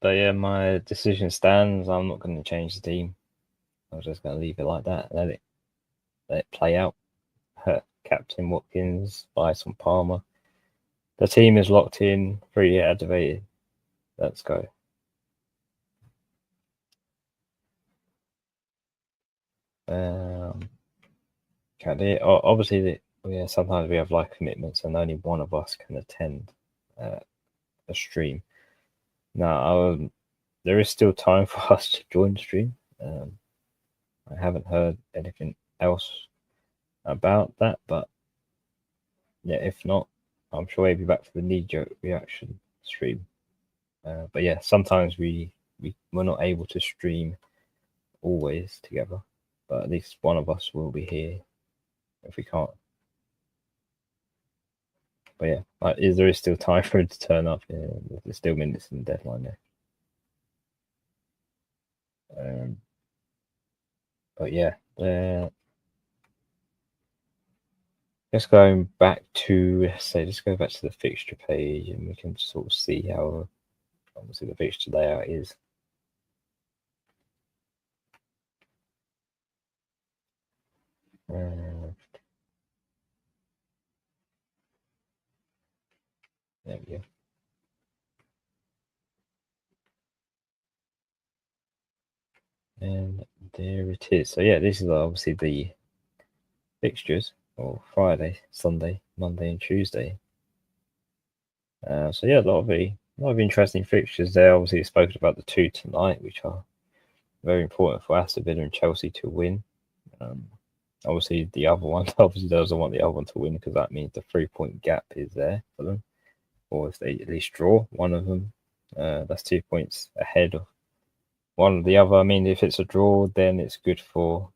But yeah, my decision stands. I'm not going to change the team. I'm just going to leave it like that. Let it play out. Captain Watkins, buy some Palmer. The team is locked in, 3 activated. Let's go. Obviously, sometimes we have life commitments and only one of us can attend a stream. Now, there is still time for us to join the stream. I haven't heard anything else about that, but yeah, if not, I'm sure we'll be back for the knee-jerk reaction stream. But yeah, sometimes we're not able to stream always together, but at least one of us will be here if we can't. But yeah, there is still time for it to turn up. There's still minutes in the deadline there. But yeah, just going back to let's go back to the fixture page and we can sort of see how obviously the fixture layout is. There we go. And there it is. So yeah, this is obviously the fixtures for Friday, Sunday, Monday, and Tuesday. So yeah, a lot of interesting fixtures there. Obviously, spoken about the 2 tonight, which are very important for Aston Villa and Chelsea to win. Obviously, the other one obviously doesn't want the other one to win because that means the 3-point gap is there for them. Or if they at least draw one of them, that's 2 points ahead of one or the other. I mean, if it's a draw, then it's good for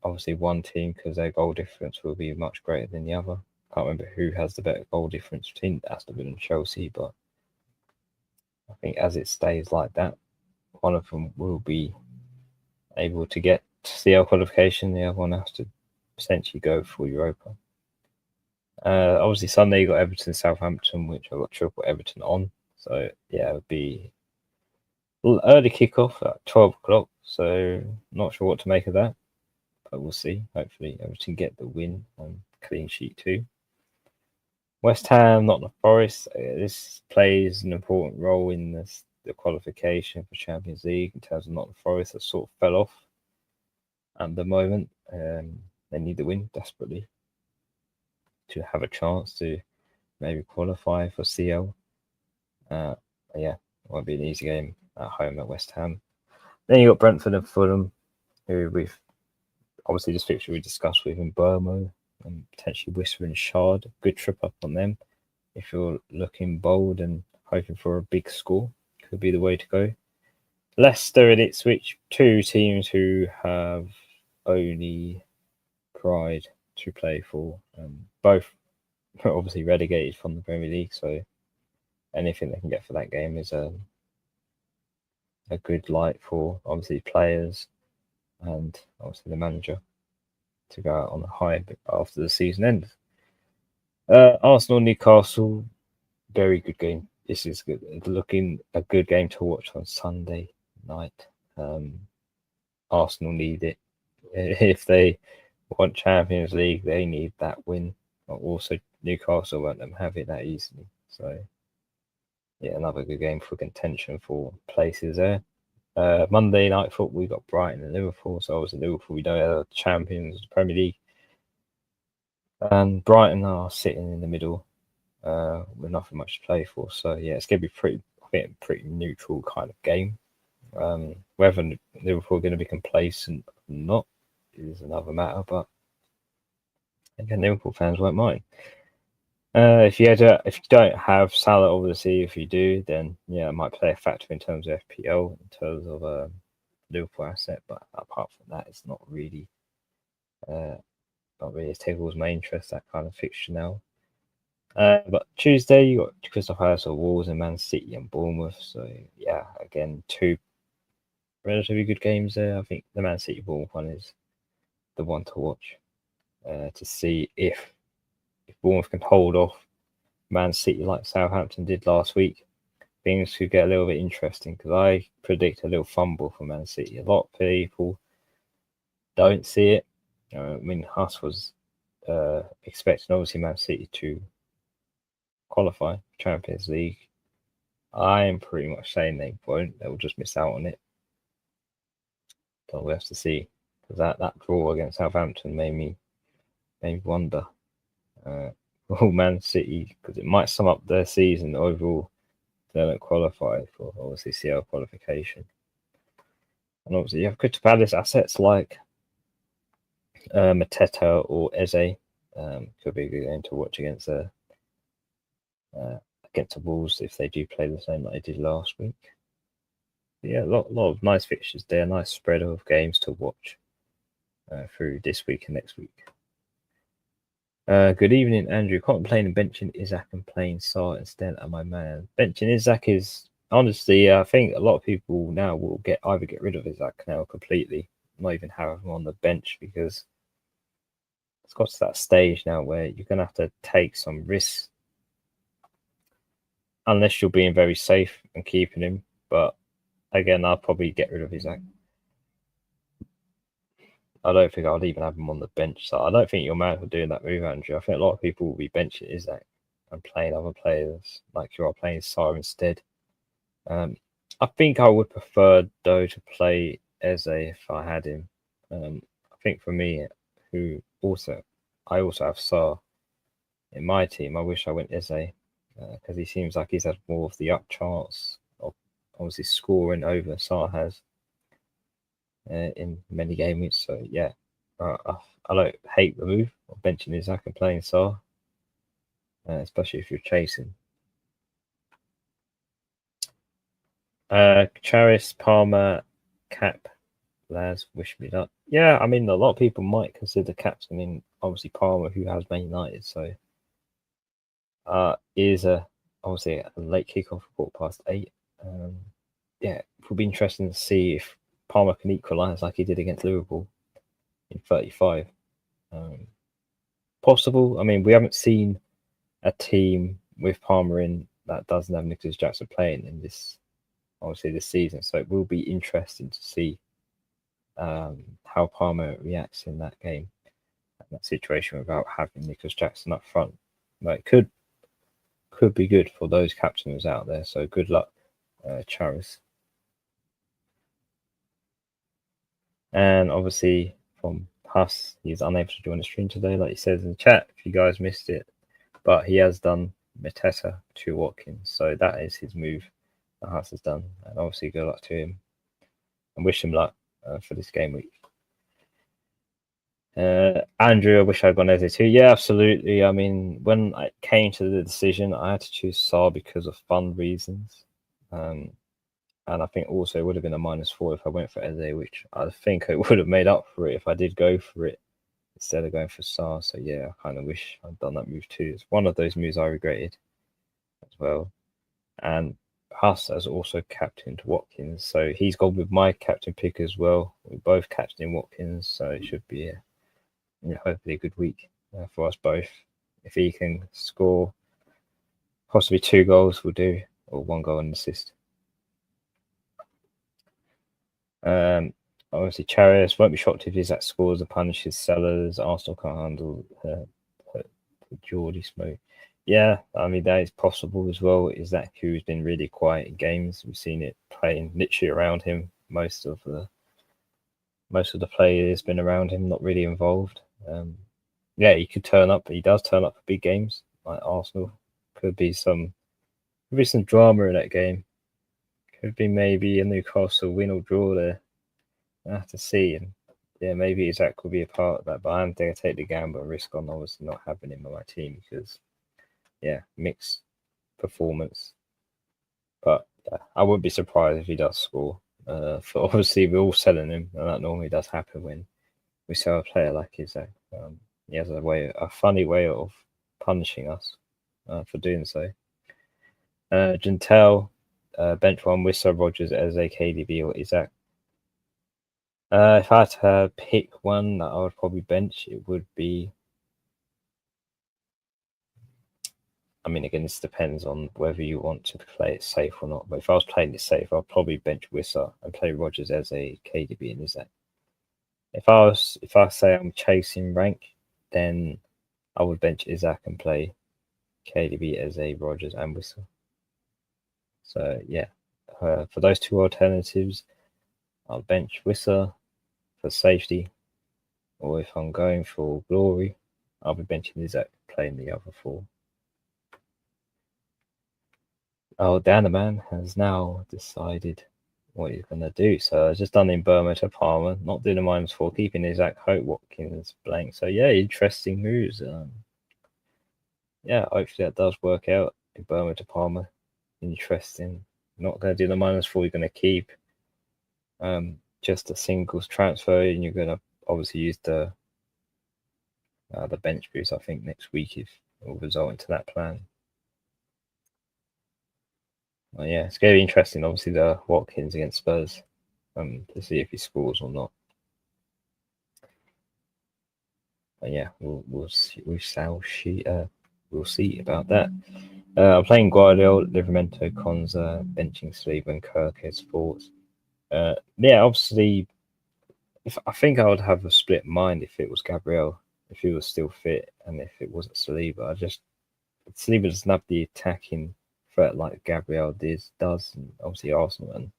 obviously one team because their goal difference will be much greater than the other. Can't remember who has the better goal difference between Aston Villa and Chelsea, but I think as it stays like that, one of them will be able to get CL qualification. The other one has to potentially go for Europa. Obviously, Sunday you got Everton, Southampton, which I got triple Everton on. So yeah, it would be early kickoff at 12 o'clock. So not sure what to make of that, but we'll see. Hopefully, Everton get the win and clean sheet too. West Ham, Nottingham Forest. This plays an important role in the qualification for Champions League in terms of Nottingham Forest that sort of fell off at the moment. They need the win desperately to have a chance to maybe qualify for CL. Yeah, it won't be an easy game at home at West Ham. Then you got Brentford and Fulham, who we've obviously this fixture we discussed with in Burmo and potentially Whisper and Shard. Good trip up on them. If you're looking bold and hoping for a big score, could be the way to go. Leicester and Ipswich, 2 teams who have only pride to play for. Both obviously relegated from the Premier League, so anything they can get for that game is a good light for obviously players and obviously the manager to go out on a high after the season ends. Arsenal Newcastle, very good game. This is looking a good game to watch on Sunday night. Arsenal need it if they want Champions League. They need that win. Also, Newcastle won't let them have it that easily. So, yeah, another good game for contention for places there. Monday night football, we got Brighton and Liverpool. So obviously Liverpool, we know are champions of the Premier League, and Brighton are sitting in the middle with nothing much to play for. So yeah, it's going to be pretty neutral kind of game. Whether Liverpool are going to be complacent or not is another matter, but again, Liverpool fans won't mind. If you don't have Salah, obviously, if you do, then yeah, it might play a factor in terms of FPL, in terms of Liverpool asset. But apart from that, it's uh, not really as tables my interest, that kind of fixture now. But Tuesday you got Crystal Palace or Wolves and Man City and Bournemouth. So yeah, again, two relatively good games there. I think the Man City Bournemouth one is the one to watch to see if Bournemouth can hold off Man City like Southampton did last week. Things could get a little bit interesting because I predict a little fumble for Man City. A lot of people don't see it. I mean, Huss was expecting obviously Man City to qualify Champions League. I am pretty much saying they won't. They will just miss out on it. So we'll have to see. Because that draw against Southampton made me wonder. Man City, because it might sum up their season overall. They don't qualify for obviously CL qualification. And obviously you have Crystal Palace assets like Mateta or Eze. Could be a good game to watch against the Wolves if they do play the same like they did last week. But yeah, a lot of nice fixtures there, nice spread of games to watch through this week and next week. Good evening, Andrew. Contemplating benching Isaac and playing Sarr instead of my man. Benching Isaac is honestly, I think a lot of people now will either get rid of Isaac now completely, not even have him on the bench because it's got to that stage now where you're going to have to take some risks unless you're being very safe and keeping him. But again, I'll probably get rid of Isaac. I don't think I'd even have him on the bench. So I don't think you're mad for doing that move, Andrew. I think a lot of people will be benching Isaac and playing other players like you are playing Sarr instead. I think I would prefer though to play Eze if I had him. I think for me, I also have Sarr in my team. I wish I went Eze because he seems like he's had more of the up chance of obviously scoring over Sarr has in many game weeks. So yeah, I don't hate the move of benching Isaac and playing Sarr, especially if you're chasing. Charis, Palmer, Cap, Laz, wish me luck. Yeah, I mean, a lot of people might consider captain in obviously Palmer, who has Man United. So is obviously a late kickoff, 8:15. Yeah, it will be interesting to see if Palmer can equalise like he did against Liverpool in 35. Possible. I mean, we haven't seen a team with Palmer in that doesn't have Nicholas Jackson playing in this season. So it will be interesting to see how Palmer reacts in that game, in that situation without having Nicholas Jackson up front. Like could be good for those captains out there. So good luck, Charis. And obviously from Huss, he's unable to join the stream today, like he says in the chat, if you guys missed it. But he has done Mateta to Watkins. So that is his move that Huss has done. And obviously good luck to him. And wish him luck for this game week. Andrew, I wish I'd gone Eze too. Yeah, absolutely. I mean, when I came to the decision, I had to choose Sarr because of fun reasons. And I think also it would have been a -4 if I went for Eze, which I think it would have made up for it if I did go for it instead of going for Sarr. So yeah, I kind of wish I'd done that move too. It's one of those moves I regretted as well. And Huss has also captained Watkins, so he's gone with my captain pick as well. We're both captaining Watkins, so it should be hopefully a good week for us both. If he can score possibly 2 goals, we'll do, or 1 goal and assist. Obviously, Chariot won't be shocked if Isaac scores and punishes Sellers. Arsenal can't handle Geordie smoke. Yeah, I mean, that is possible as well. Isaac, who's been really quiet in games, we've seen it playing literally around him. Most of the play has been around him, not really involved. Yeah, he could turn up. He does turn up for big games like Arsenal. Could be some drama in that game. Could be maybe a Newcastle win or draw there. I have to see. And yeah, maybe Isaac will be a part of that. But I'm going to take the gamble and risk on obviously not having him on my team because mixed performance. But I wouldn't be surprised if he does score. For obviously we're all selling him, and that normally does happen when we sell a player like Isaac. He has a funny way of punishing us for doing so. Gentel, bench one, Wissa, Rogers, Eze, KDB, or Isaac. If I had to pick one that I would probably bench, it would be. I mean, again, this depends on whether you want to play it safe or not. But if I was playing it safe, I'd probably bench Wissa and play Rogers as a KDB and Isaac. If I say I'm chasing rank, then I would bench Isaac and play KDB as a Rogers and Wissa. So yeah, for those two alternatives, I'll bench Wissa for safety, or if I'm going for glory, I'll be benching Isaac, playing the other four. Oh, Danaman has now decided what he's going to do. So I've just done in Burma to Palmer, not doing a -4, keeping Isaac, Hope, Watkins blank. So yeah, interesting moves. Yeah, hopefully that does work out in Burma to Palmer. Interesting. Not going to do the -4, you're going to keep just a singles transfer, and you're going to obviously use the bench boost, I think, next week if it will result into that plan. Well, yeah, it's going to be interesting, obviously, the Watkins against Spurs, to see if he scores or not. But yeah, we'll see. We'll see about that. I'm playing Guardiola, Livramento, Konza, benching Saliba and Kirk as forwards. Yeah, obviously, I think I would have a split mind if it was Gabriel, if he was still fit, and if it wasn't Saliba. Saliba doesn't have the attacking threat like Gabriel does, and obviously Arsenal. And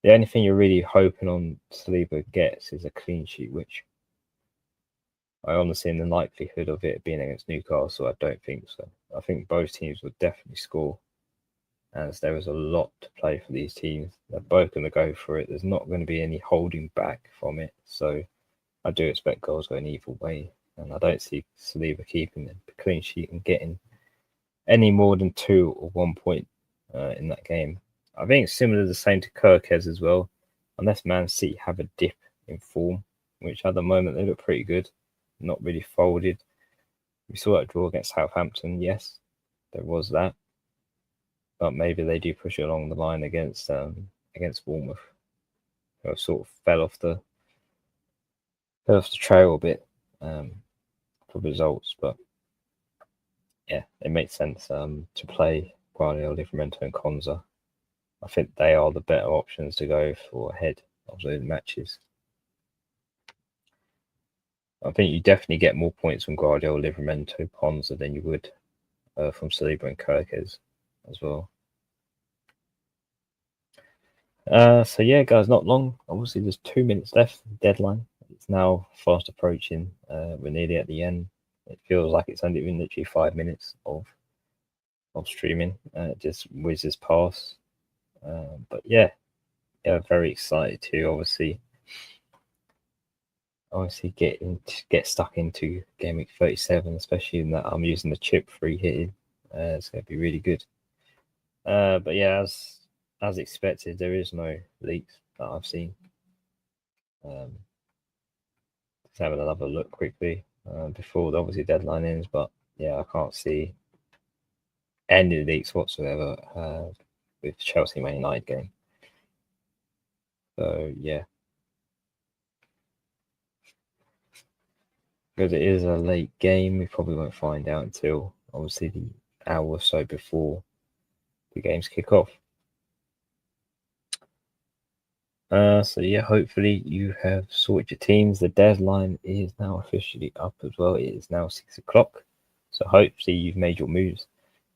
the only thing you're really hoping on Saliba gets is a clean sheet, which I honestly, in the likelihood of it being against Newcastle, I don't think so. I think both teams would definitely score, as there is a lot to play for these teams. They're both going to go for it. There's not going to be any holding back from it. So I do expect goals going either way, and I don't see Saliba keeping the clean sheet and getting any more than 2 or 1 point in that game. I think it's similar the same to Kirkez as well, unless Man City have a dip in form, which at the moment they look pretty good, not really folded. We saw that draw against Southampton, yes, there was that, but maybe they do push it along the line against Bournemouth, who sort of fell off the trail a bit for results, but yeah, it makes sense to play Guardiola, Livramento and Konza. I think they are the better options to go for ahead of those matches. I think you definitely get more points from Guardiola, Livramento, Konza than you would from Saliba and Kirkez as well. So yeah, guys, not long. Obviously, there's 2 minutes left. Deadline. It's now fast approaching. We're nearly at the end. It feels like it's only been literally 5 minutes of streaming. It just whizzes past. But yeah, very excited to obviously get stuck into Game Week 37, especially in that I'm using the chip free hitting. It's going to be really good. But yeah, as expected, there is no leaks that I've seen. Let's have another look quickly before the obviously deadline ends. But yeah, I can't see any leaks whatsoever with Chelsea Man United game. So yeah, because it is a late game, we probably won't find out until obviously the hour or so before the games kick off. So yeah, hopefully you have sorted your teams. The deadline is now officially up as well. It is now 6 o'clock. So hopefully you've made your moves.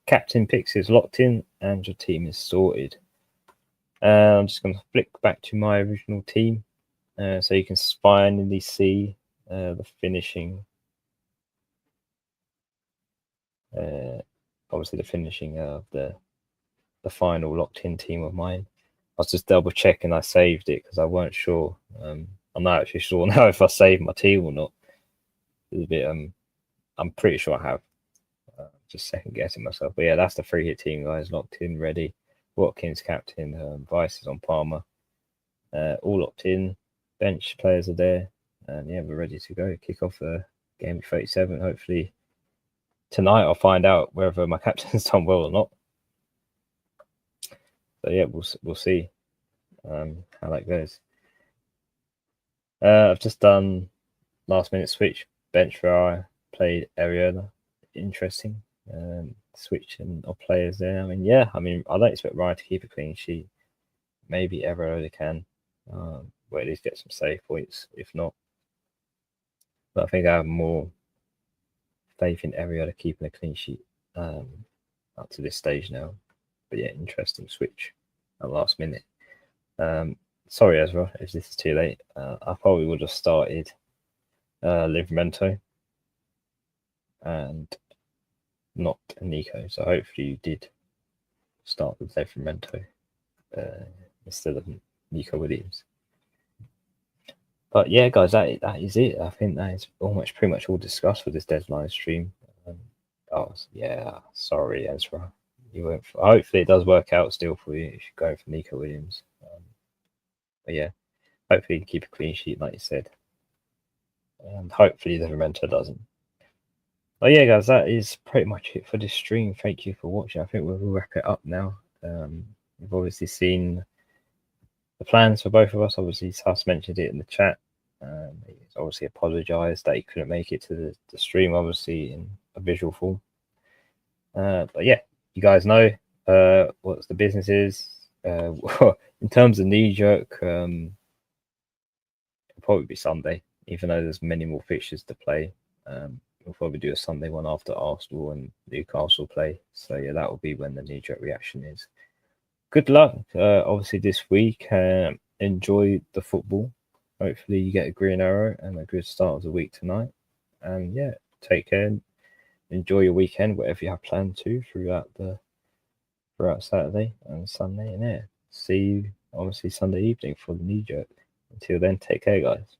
Captain picks is locked in and your team is sorted. I'm just going to flick back to my original team. So you can finally see the finishing. Obviously the finishing of the final locked in team of mine. I was just double checking I saved it because I weren't sure. I'm not actually sure now if I saved my team or not. It's a bit. I'm pretty sure I have. just second guessing myself. But yeah, that's the 3-hit team, guys. Locked in, ready. Watkins captain, Vice is on Palmer. All locked in. Bench players are there. And yeah, we're ready to go. Kick off game 37. Hopefully tonight I'll find out whether my captain's done well or not. So yeah, we'll see how that goes. I've just done last minute switch. Bench Ferrari, played Areola. Interesting. Switching of players there. I don't expect Ryan to keep a clean sheet. Maybe Areola can. Or at least get some save points, if not. But I think I have more faith in Areola keeping a clean sheet up to this stage now. But yeah, interesting switch at last minute. Sorry, Ezra, if this is too late. I probably would have started Livramento and not Nico. So hopefully you did start with Livramento instead of Nico Williams. But yeah, guys, that is it. I think that is pretty much all discussed for this deadline stream. Sorry, Ezra. Hopefully it does work out still for you if you're going for Nico Williams. But yeah, hopefully you can keep a clean sheet like you said. And hopefully the Memento doesn't. But yeah, guys, that is pretty much it for this stream. Thank you for watching. I think we'll wrap it up now. We've obviously seen the plans for both of us. Obviously, Sus mentioned it in the chat. He's obviously apologised that he couldn't make it to the stream, obviously, in a visual form. But yeah, you guys know what the business is. In terms of knee-jerk, it'll probably be Sunday, even though there's many more fixtures to play. We'll probably do a Sunday one after Arsenal and Newcastle play. So yeah, that will be when the knee-jerk reaction is. Good luck, obviously, this week. Enjoy the football. Hopefully you get a green arrow and a good start of the week tonight. And yeah, take care. Enjoy your weekend, whatever you have planned to throughout Saturday and Sunday. And yeah, see you obviously Sunday evening for the knee jerk. Until then, take care, guys.